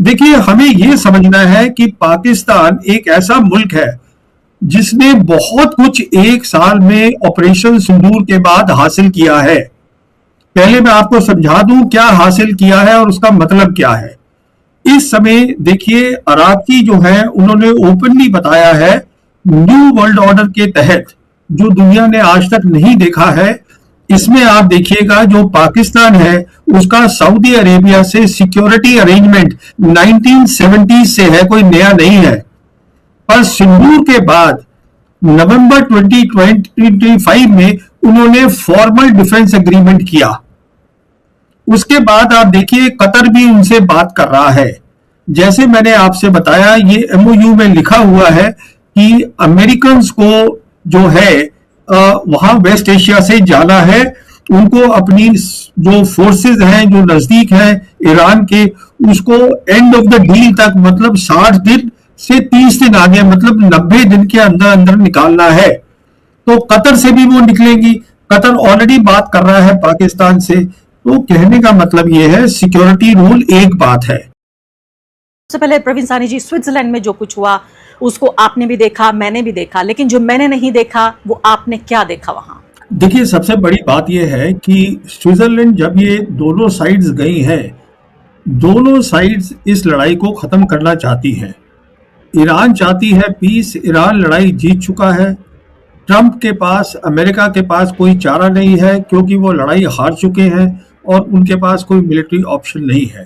देखिए, हमें ये समझना है कि पाकिस्तान एक ऐसा मुल्क है जिसने बहुत कुछ एक साल में ऑपरेशन सिंदूर के बाद हासिल किया है। पहले मैं आपको समझा दूं क्या हासिल किया है और उसका मतलब क्या है। इस समय देखिए, अराकी जो है उन्होंने ओपनली बताया है न्यू वर्ल्ड ऑर्डर के तहत जो दुनिया ने आज तक नहीं देखा है। इसमें आप देखिएगा जो पाकिस्तान है उसका सऊदी अरेबिया से सिक्योरिटी अरेंजमेंट 1970 से है, कोई नया नहीं है। पर सिंदूर के बाद नवंबर 2025 में उन्होंने फॉर्मल डिफेंस एग्रीमेंट किया। उसके बाद आप देखिए कतर भी उनसे बात कर रहा है। जैसे मैंने आपसे बताया, ये एमओयू में लिखा हुआ है कि अमेरिकन को जो है वहां वेस्ट एशिया से जाना है, उनको अपनी जो फोर्सेस हैं जो नजदीक हैं ईरान के, उसको एंड ऑफ द डील तक मतलब 60 दिन से 30 दिन आगे मतलब 90 दिन के अंदर अंदर निकालना है। तो कतर से भी वो निकलेंगी। कतर ऑलरेडी बात कर रहा है पाकिस्तान से। तो कहने का मतलब ये है सिक्योरिटी रूल एक बात है। सबसे पहले प्रवीण साहनी जी, स्विट्जरलैंड में जो कुछ हुआ उसको आपने भी देखा, मैंने भी देखा, लेकिन जो मैंने नहीं देखा वो आपने क्या देखा वहां? देखिए, सबसे बड़ी बात यह है कि स्विट्जरलैंड जब ये दोनों साइड्स गई हैं, दोनों साइड्स इस लड़ाई को खत्म करना चाहती हैं। ईरान चाहती है पीस, ईरान लड़ाई जीत चुका है। ट्रंप के पास, अमेरिका के पास कोई चारा नहीं है क्योंकि वो लड़ाई हार चुके हैं और उनके पास कोई मिलिट्री ऑप्शन नहीं है।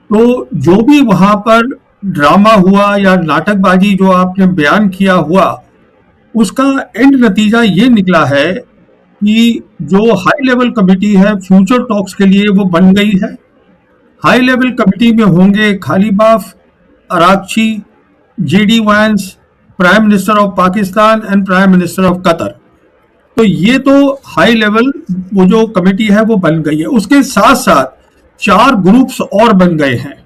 तो जो भी वहां पर ड्रामा हुआ या नाटकबाजी जो आपने बयान किया हुआ, उसका एंड नतीजा ये निकला है कि जो हाई लेवल कमेटी है फ्यूचर टॉक्स के लिए वो बन गई है। हाई लेवल कमेटी में होंगे खालिबाफ, अराक्ची, जेडी वांस, prime minister of Pakistan and prime minister of Qatar. तो ये तो हाई लेवल वो जो कमेटी है वो बन गई है। उसके साथ साथ 4 ग्रुप्स और बन गए हैं।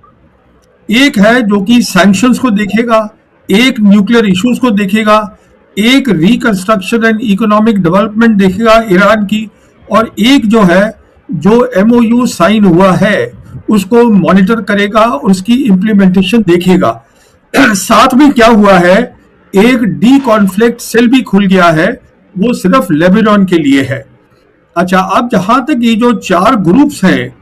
एक है जो कि सैंक्शंस को देखेगा, एक न्यूक्लियर इश्यूज को देखेगा, एक रिकंस्ट्रक्शन एंड इकोनॉमिक डेवलपमेंट देखेगा ईरान की, और एक जो है जो एमओयू साइन हुआ है उसको मॉनिटर करेगा, उसकी इम्प्लीमेंटेशन देखेगा। साथ में क्या हुआ है, एक डी कॉन्फ्लिक्ट सेल भी खुल गया है, वो सिर्फ लेबनान के लिए है। अच्छा, अब जहां तक ये जो 4 ग्रुप्स हैं,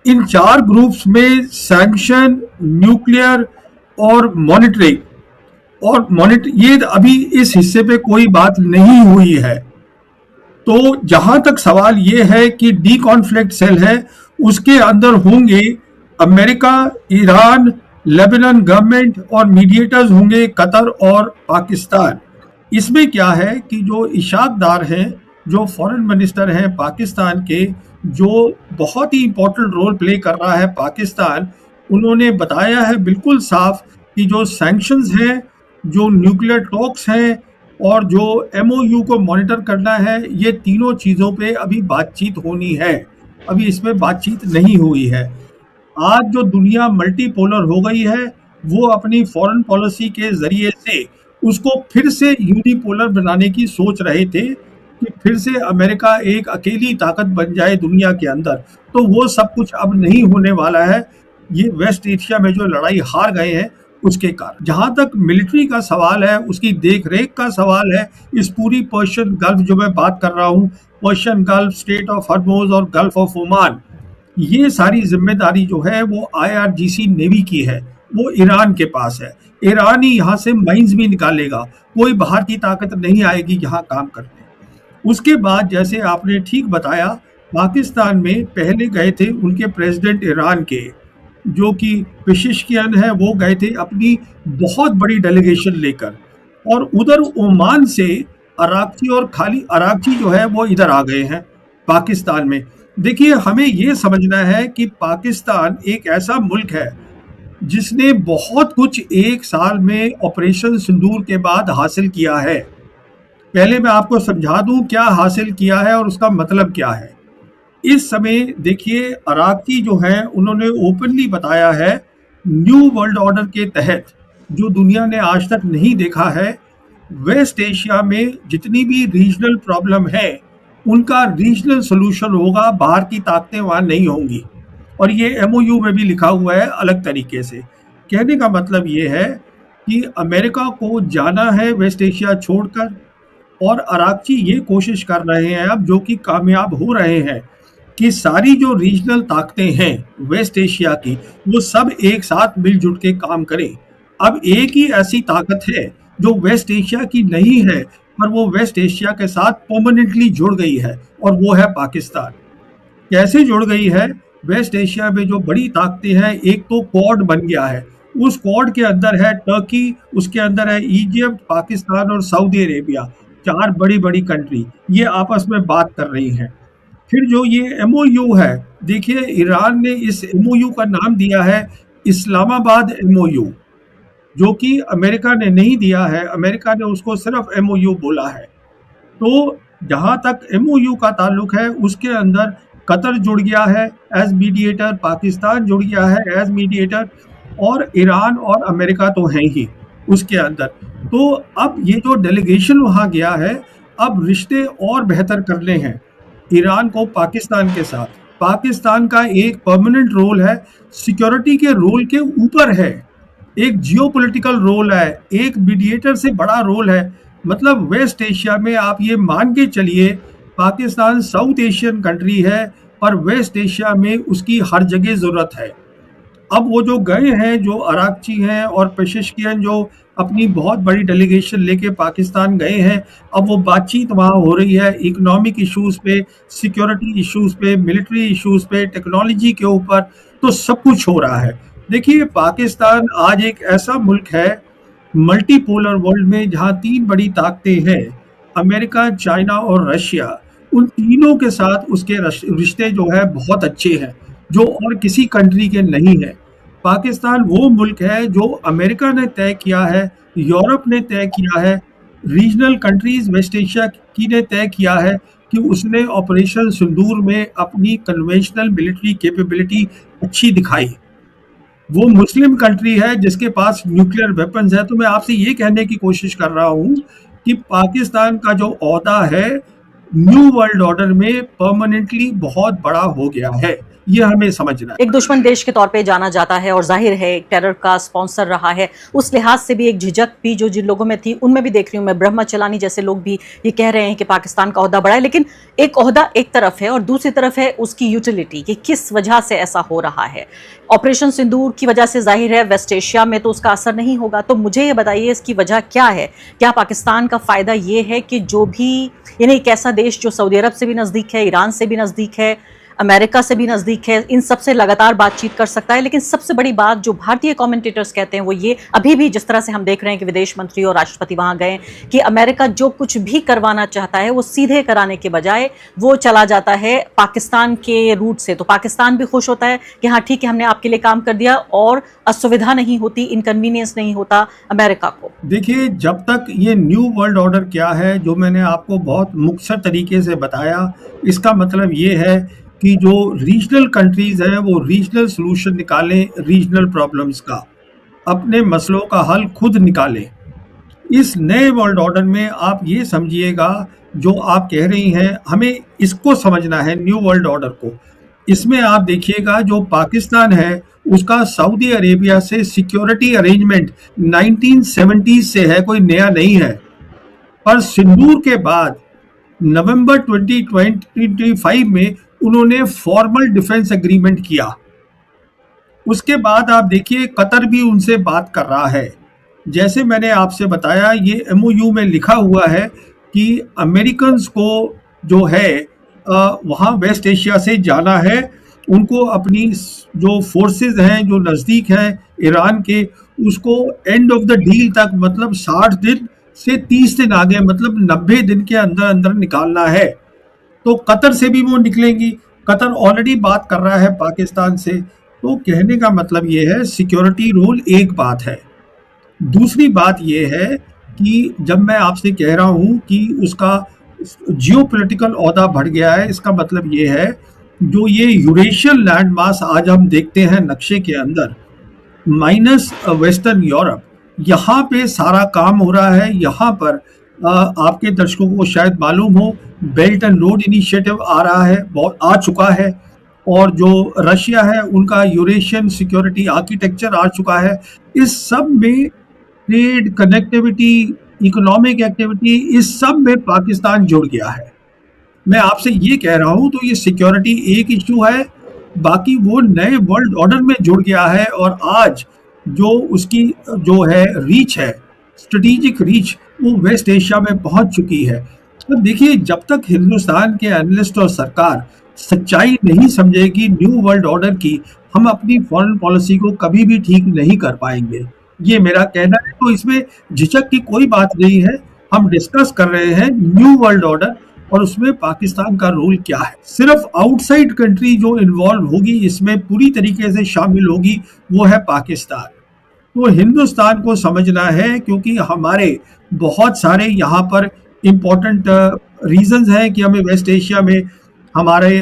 इन 4 ग्रुप्स में सैंक्शन, न्यूक्लियर और मॉनिटरिंग ये अभी इस हिस्से पे कोई बात नहीं हुई है। तो जहां तक सवाल ये है कि डी कॉन्फ्लिक्ट सेल है, उसके अंदर होंगे अमेरिका, ईरान, लेबनान गवर्नमेंट और मीडिएटर्स होंगे कतर और पाकिस्तान। इसमें क्या है कि जो इशाक दार हैं, जो फॉरेन मिनिस्टर हैं पाकिस्तान के, जो बहुत ही इंपॉर्टेंट रोल प्ले कर रहा है पाकिस्तान, उन्होंने बताया है बिल्कुल साफ कि जो सैंक्शंस हैं, जो न्यूक्लियर टॉक्स हैं और जो एमओयू को मॉनिटर करना है, ये तीनों चीज़ों पे अभी बातचीत होनी है। अभी इसमें बातचीत नहीं हुई है। आज जो दुनिया मल्टीपोलर हो गई है, वो अपनी फॉरेन पॉलिसी के जरिए से उसको फिर से यूनिपोलर बनाने की सोच रहे थे कि फिर से अमेरिका एक अकेली ताकत बन जाए दुनिया के अंदर। तो वो सब कुछ अब नहीं होने वाला है। ये वेस्ट एशिया में जो लड़ाई हार गए हैं उसके कारण। जहां तक मिलिट्री का सवाल है, उसकी देख रेख का सवाल है, इस पूरी पर्शियन गल्फ जो मैं बात कर रहा हूँ, Persian gulf, state of Hormuz और गल्फ ऑफ ओमान, ये सारी जिम्मेदारी जो है वो आईआरजीसी नेवी की है, वो ईरान के पास है। ईरान ही यहाँ से माइंस भी निकालेगा, कोई बाहर की ताकत नहीं आएगी यहाँ काम करने। उसके बाद जैसे आपने ठीक बताया, पाकिस्तान में पहले गए थे उनके प्रेसिडेंट ईरान के, जो कि पेशिशकियान है, वो गए थे अपनी बहुत बड़ी डेलीगेशन लेकर, और उधर ओमान से अराक्ची और खाली अराक्ची जो है वो इधर आ गए हैं पाकिस्तान में। देखिए, हमें ये समझना है कि पाकिस्तान एक ऐसा मुल्क है जिसने बहुत कुछ एक साल में ऑपरेशन सिंदूर के बाद हासिल किया है। पहले मैं आपको समझा दूं क्या हासिल किया है और उसका मतलब क्या है। इस समय देखिए, अराकी जो है उन्होंने ओपनली बताया है न्यू वर्ल्ड ऑर्डर के तहत जो दुनिया ने आज तक नहीं देखा है, वेस्ट एशिया में जितनी भी रीजनल प्रॉब्लम है उनका रीजनल सोल्यूशन होगा, बाहर की ताकतें वहां नहीं होंगी। और ये एमओयू में भी लिखा हुआ है अलग तरीके से। कहने का मतलब ये है कि अमेरिका को जाना है वेस्ट एशिया छोड़कर, और अरागची ये कोशिश कर रहे हैं अब, जो कि कामयाब हो रहे हैं, कि सारी जो रीजनल ताकतें हैं वेस्ट एशिया की, वो सब एक साथ मिलजुल के काम करें। अब एक ही ऐसी ताकत है जो वेस्ट एशिया की नहीं है, पर वो वेस्ट एशिया के साथ परमानेंटली जुड़ गई है, और वो है पाकिस्तान। कैसे जुड़ गई है? वेस्ट एशिया में जो बड़ी ताकतें हैं, एक तो क्वाड बन गया है, उस क्वाड के अंदर है टर्की, उसके अंदर है इजिप्ट, पाकिस्तान और सऊदी अरेबिया, चार बड़ी बड़ी कंट्री, ये आपस में बात कर रही हैं। फिर जो ये एमओयू है, देखिए ईरान ने इस एमओयू का नाम दिया है इस्लामाबाद एमओयू, जो कि अमेरिका ने नहीं दिया है, अमेरिका ने उसको सिर्फ एमओयू बोला है। तो जहां तक एमओयू का ताल्लुक है, उसके अंदर कतर जुड़ गया है एज मीडिएटर, पाकिस्तान जुड़ गया है एज मीडिएटर, और ईरान और अमेरिका तो हैं ही उसके अंदर। तो अब ये जो डेलीगेशन वहां गया है, अब रिश्ते और बेहतर करने हैं ईरान को पाकिस्तान के साथ। पाकिस्तान का एक परमानेंट रोल है, सिक्योरिटी के रोल के ऊपर है, एक जियोपॉलिटिकल रोल है, एक मीडिएटर से बड़ा रोल है। मतलब वेस्ट एशिया में आप ये मान के चलिए, पाकिस्तान साउथ एशियन कंट्री है, पर वेस्ट एशिया में उसकी हर जगह ज़रूरत है। अब वो जो गए हैं, जो अरागची हैं और पेशेशकियन, जो अपनी बहुत बड़ी डेलीगेशन लेके पाकिस्तान गए हैं, अब वो बातचीत वहाँ हो रही है इकोनॉमिक इश्यूज़ पे, सिक्योरिटी इश्यूज़ पे, मिलिट्री इश्यूज़ पे, टेक्नोलॉजी के ऊपर, तो सब कुछ हो रहा है। देखिए पाकिस्तान आज एक ऐसा मुल्क है मल्टीपोलर वर्ल्ड में, जहाँ तीन बड़ी ताकतें हैं, अमेरिका, चाइना और रशिया, उन तीनों के साथ उसके रिश्ते जो है बहुत अच्छे हैं, जो और किसी कंट्री के नहीं है। पाकिस्तान वो मुल्क है जो अमेरिका ने तय किया है, यूरोप ने तय किया है, रीजनल कंट्रीज वेस्ट एशिया की ने तय किया है कि उसने ऑपरेशन सिंदूर में अपनी कन्वेंशनल मिलिट्री कैपेबिलिटी अच्छी दिखाई। वो मुस्लिम कंट्री है जिसके पास न्यूक्लियर वेपन्स है। तो मैं आपसे ये कहने की कोशिश कर रहा हूँ कि पाकिस्तान का जो ओहदा है न्यू वर्ल्ड ऑर्डर में परमानेंटली बहुत बड़ा हो गया है, ये हमें समझना है। एक दुश्मन देश के तौर पे जाना जाता है और जाहिर है टेरर का स्पॉन्सर रहा है, उस लिहाज से भी एक झिझक भी जो जिन लोगों में थी उनमें भी देख रही हूँ मैं। ब्रह्मा चलानी जैसे लोग भी ये कह रहे हैं कि पाकिस्तान का ओहदा बड़ा है, लेकिन एक ओहदा एक तरफ है और दूसरी तरफ है उसकी यूटिलिटी, कि किस वजह से ऐसा हो रहा है। ऑपरेशन सिंदूर की वजह से जाहिर है वेस्ट एशिया में तो उसका असर नहीं होगा, तो मुझे ये बताइए इसकी वजह क्या है? क्या पाकिस्तान का फायदा ये है कि जो भी, यानी एक ऐसा देश जो सऊदी अरब से भी नजदीक है, ईरान से भी नजदीक है, अमेरिका से भी नजदीक है, इन सबसे लगातार बातचीत कर सकता है। लेकिन सबसे बड़ी बात जो भारतीय कमेंटेटर्स कहते हैं वो ये, अभी भी जिस तरह से हम देख रहे हैं कि विदेश मंत्री और राष्ट्रपति वहां गए, कि अमेरिका जो कुछ भी करवाना चाहता है वो सीधे कराने के बजाय वो चला जाता है पाकिस्तान के रूट से। तो पाकिस्तान भी खुश होता है कि हाँ ठीक है, हमने आपके लिए काम कर दिया, और असुविधा नहीं होती, इनकन्वीनियंस नहीं होता अमेरिका को। देखिए, जब तक ये न्यू वर्ल्ड ऑर्डर क्या है, जो मैंने आपको बहुत मुख्तसर तरीके से बताया, इसका मतलब ये है कि जो रीजनल कंट्रीज हैं वो रीजनल सॉल्यूशन निकालें, रीजनल प्रॉब्लम्स का, अपने मसलों का हल खुद निकालें। इस नए वर्ल्ड ऑर्डर में आप ये समझिएगा, जो आप कह रही हैं, हमें इसको समझना है न्यू वर्ल्ड ऑर्डर को। इसमें आप देखिएगा जो पाकिस्तान है उसका सऊदी अरेबिया से सिक्योरिटी अरेंजमेंट 1970 से है, कोई नया नहीं है। पर सिंदूर के बाद नवंबर 2025 में उन्होंने फॉर्मल डिफेंस एग्रीमेंट किया। उसके बाद आप देखिए कतर भी उनसे बात कर रहा है। जैसे मैंने आपसे बताया, ये एमओयू में लिखा हुआ है कि अमेरिकन्स को जो है वहाँ वेस्ट एशिया से जाना है, उनको अपनी जो फोर्सेस हैं जो नज़दीक हैं ईरान के, उसको एंड ऑफ द डील तक, मतलब 60 दिन से 30 दिन आगे, मतलब 90 दिन के अंदर अंदर निकालना है। तो कतर से भी वो निकलेंगी। कतर ऑलरेडी बात कर रहा है पाकिस्तान से। तो कहने का मतलब ये है, सिक्योरिटी रोल एक बात है। दूसरी बात ये है कि जब मैं आपसे कह रहा हूँ कि उसका जियोपॉलिटिकल ओहदा बढ़ गया है, इसका मतलब ये है, जो ये यूरेशियन लैंड मास आज हम देखते हैं नक्शे के अंदर, माइनस वेस्टर्न यूरोप, यहाँ पे सारा काम हो रहा है। यहाँ पर आपके दर्शकों को शायद मालूम हो, बेल्ट एंड रोड इनिशिएटिव आ रहा है, बहुत आ चुका है। और जो रशिया है उनका यूरेशियन सिक्योरिटी आर्किटेक्चर आ चुका है। इस सब में ट्रेड, कनेक्टिविटी, इकोनॉमिक एक्टिविटी, इस सब में पाकिस्तान जुड़ गया है। मैं आपसे ये कह रहा हूं, तो ये सिक्योरिटी एक इशू है, बाकी वो नए वर्ल्ड ऑर्डर में जुड़ गया है। और आज जो उसकी जो है रीच है, स्ट्रेटेजिक रीच, वो वेस्ट एशिया में पहुंच चुकी है। तो देखिए, जब तक हिंदुस्तान के एनालिस्ट और सरकार सच्चाई नहीं समझेगी न्यू वर्ल्ड ऑर्डर की, हम अपनी फॉरेन पॉलिसी को कभी भी ठीक नहीं कर पाएंगे। ये मेरा कहना है। तो इसमें झिझक की कोई बात नहीं है। हम डिस्कस कर रहे हैं न्यू वर्ल्ड ऑर्डर और उसमें पाकिस्तान का रोल क्या है। सिर्फ आउटसाइड कंट्री जो इन्वॉल्व होगी, इसमें पूरी तरीके से शामिल होगी, वो है पाकिस्तान। तो हिंदुस्तान को समझना है, क्योंकि हमारे बहुत सारे यहाँ पर इम्पोर्टेंट रीजंस हैं कि हमें वेस्ट एशिया में हमारे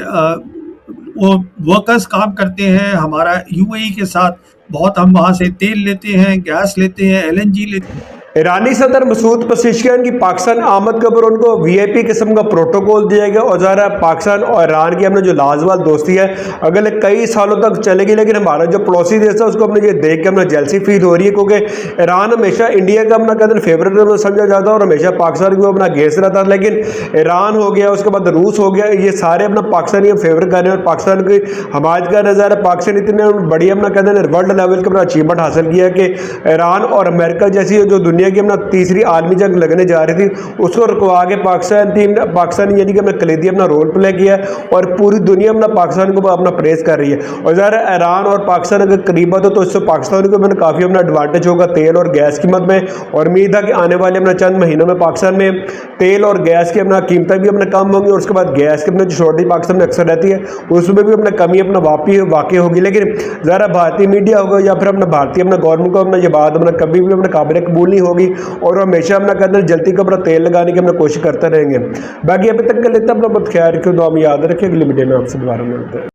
वो वर्कर्स काम करते हैं। हमारा यूएई के साथ बहुत, हम वहाँ से तेल लेते हैं, गैस लेते हैं, एलएनजी लेते हैं। ईरानी सदर मसूद पज़ेश्कियान की पाकिस्तान आमद के ऊपर उनको वीआईपी किस्म का प्रोटोकॉल दिया गया। और ज़रा पाकिस्तान और ईरान की हमने जो लाजवाब दोस्ती है अगले कई सालों तक चलेगी, लेकिन हमारा जो पड़ोसी देश है उसको हमने ये देख के हमें जेलसी फील हो रही है, क्योंकि ईरान हमेशा इंडिया का अपना कहते हैं फेवरेट समझा जाता है और हमेशा पाकिस्तान को अपना घेस रहता है। लेकिन ईरान हो गया, उसके बाद रूस हो गया, ये सारे अपना पाकिस्तानी फेवर कर रहे हैं और पाकिस्तान की हमायत कर रहे हैं। पाकिस्तान इतने बड़ी अपना कहते हैं वर्ल्ड लेवल का अपना अचीवमेंट हासिल किया कि ईरान और अमेरिका जैसी जो दुनिया की अपना तीसरी आलमी जंग लगने जा रही थी, उसको रुकवा के पाकिस्तान यानी कि अपना कलीदी अपना रोल प्ले किया और पूरी दुनिया अपना पाकिस्तान को अपना प्रेस कर रही है। और ज़रा ईरान और पाकिस्तान अगर करीब हो तो इससे पाकिस्तान को मैंने काफ़ी अपना एडवांटेज होगा तेल और गैस कीमत में। और उम्मीद है कि आने वाले अपना चंद महीनों में पाकिस्तान में तेल और गैस की अपना कीमतें भी अपने कम होंगी और उसके बाद गैस की अपने जो शॉर्टेज पाकिस्तान में अक्सर रहती है उसमें भी अपना कमी अपना वाकई होगी। लेकिन ज़रा भारतीय मीडिया होगा या फिर अपना भारतीय अपना गवर्नमेंट को अपना ये बात अपना कभी भी अपने काबिल कबूल नहीं होगी और हमेशा अपना कहते हैं जल्दी का अपना तेल लगाने की अपना कोशिश करते रहेंगे। बाकी अभी तक के लिए अपना बहुत ख्याल रखिए, दुआ में याद रखिए। अगली वीडियो में आपसे दोबारा मिलते हैं।